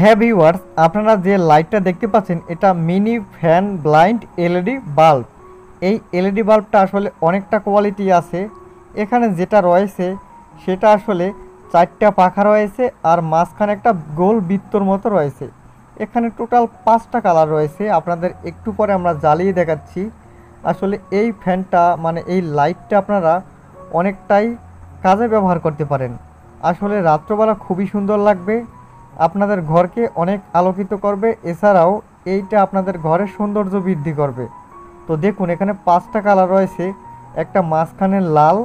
হ্যাঁ ভিউয়ার্স, আপনারা যে লাইটটা দেখতে পাচ্ছেন এটা mini fan blind LED bulb. এই এলইডি বাল্বটা আসলে অনেকটা কোয়ালিটি আছে। এখানে যেটা রয়েছে সেটা আসলে 4টা পাখা রয়েছে আর মাঝখানে একটা গোল বৃত্তর মতো রয়েছে। এখানে টোটাল 5টা কালার রয়েছে, আপনাদের একটু পরে আমরা জ্বালিয়ে দেখাচ্ছি। আসলে এই ফ্যানটা মানে এই লাইটটা আপনারা অনেকটাই কাজে ব্যবহার করতে পারেন। আসলে রাত্রবেলা খুবই সুন্দর লাগবে, আপনাদের ঘরকে অনেক আলোকিত করবে। এছাড়াও এইটা আপনাদের ঘরের সৌন্দর্য বৃদ্ধি করবে। তো দেখুন এখানে 5টা কালার রয়েছে, একটা মাঝখানে লাল,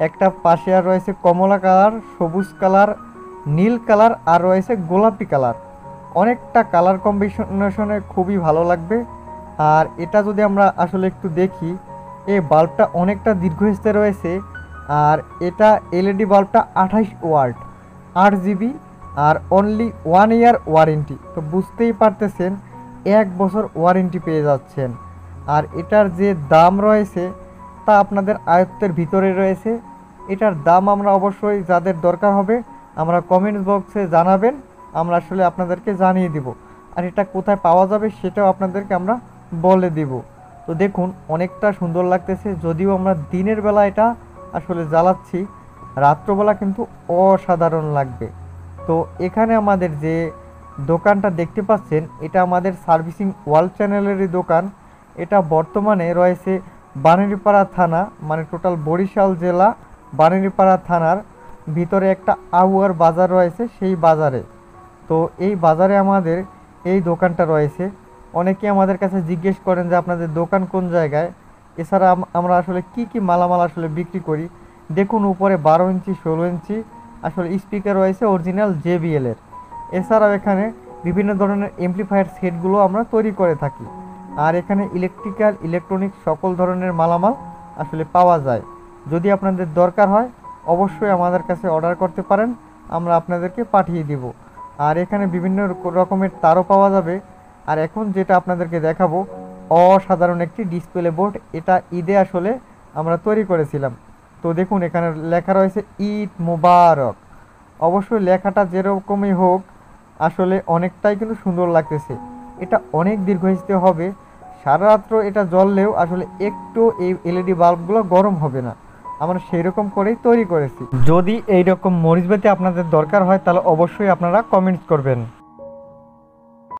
একটা পাশে আর রয়েছে কমলা কালার, সবুজ কালার, নীল কালার আর রয়েছে গোলাপি কালার। অনেকটা কালার কম্বিনেশনে খুবই ভালো লাগবে। আর এটা যদি আমরা আসলে একটু দেখি, এই বাল্বটা অনেকটা দীর্ঘস্থায়ী রয়েছে। আর এটা এলইডি বাল্বটা 28 ওয়াট, RGB আর অনলি 1 ইয়ার ওয়ারেন্টি। তো বুঝতেই পারতেছেন 1 বছর ওয়ারেন্টি পেয়ে যাচ্ছেন। আর এটার যে দাম রয়েছে তা আপনাদের আয়ত্তের ভিতরে রয়েছে। এটার দাম আমরা অবশ্যই যাদের দরকার হবে আমরা কমেন্টস বক্সে জানাবেন, আমরা আসলে আপনাদেরকে জানিয়ে দিব। আর এটা কোথায় পাওয়া যাবে সেটাও আপনাদেরকে আমরা বলে দিব। তো দেখুন অনেকটা সুন্দর লাগতেছে, যদিও আমরা দিনের বেলা এটা আসলে জ্বালাচ্ছি, রাত্রবেলা কিন্তু অসাধারণ লাগবে। তো এখানে আমাদের যে দোকানটা দেখতে পাচ্ছেন এটা আমাদের সার্ভিসিং ওয়ার্ল্ড চ্যানেলেরই দোকান। এটা বর্তমানে রয়েছে বানেরীপাড়া থানা, মানে টোটাল বরিশাল জেলা বানেরীপাড়া থানার ভিতরে একটা আউয়ার বাজার রয়েছে, সেই বাজারে। তো এই বাজারে আমাদের এই দোকানটা রয়েছে। অনেকে আমাদের কাছে জিজ্ঞেস করেন যে আপনাদের দোকান কোন জায়গায়। এছাড়া আমরা আসলে কি মালামাল আসলে বিক্রি করি। দেখুন উপরে 12 ইঞ্চি 16 ইঞ্চি আসলে স্পিকার রয়েছে অরিজিনাল JBL এর। এছাড়াও এখানে বিভিন্ন ধরনের এমপ্লিফায়ার সেটগুলো আমরা তৈরি করে থাকি। আর এখানে ইলেকট্রনিক সকল ধরনের মালামাল আসলে পাওয়া যায়। যদি আপনাদের দরকার হয় অবশ্যই আমাদের কাছে অর্ডার করতে পারেন, আমরা আপনাদেরকে পাঠিয়ে দিব। আর এখানে বিভিন্ন রকমের তারও পাওয়া যাবে। আর এখন যেটা আপনাদেরকে দেখাবো অসাধারণ একটি ডিসপ্লে বোর্ড, এটা ঈদে আসলে আমরা তৈরি করেছিলাম। তো দেখুন এখানে লেখা রয়েছে ঈদ মুবারক। অবশ্যই লেখাটা যেরকমই হোক আসলে অনেকটাই কিন্তু সুন্দর লাগতেছে। এটা অনেক দীর্ঘস্থায়ী হবে, সারা রাত্র এটা জ্বললেও আসলে একটু এই এলইডি বাল্বগুলো গরম হবে না। আমরা সেই রকম করেই তৈরি করেছি। যদি এই রকম মরিচবাতি আপনাদের দরকার হয় তাহলে অবশ্যই আপনারা কমেন্টস করবেন।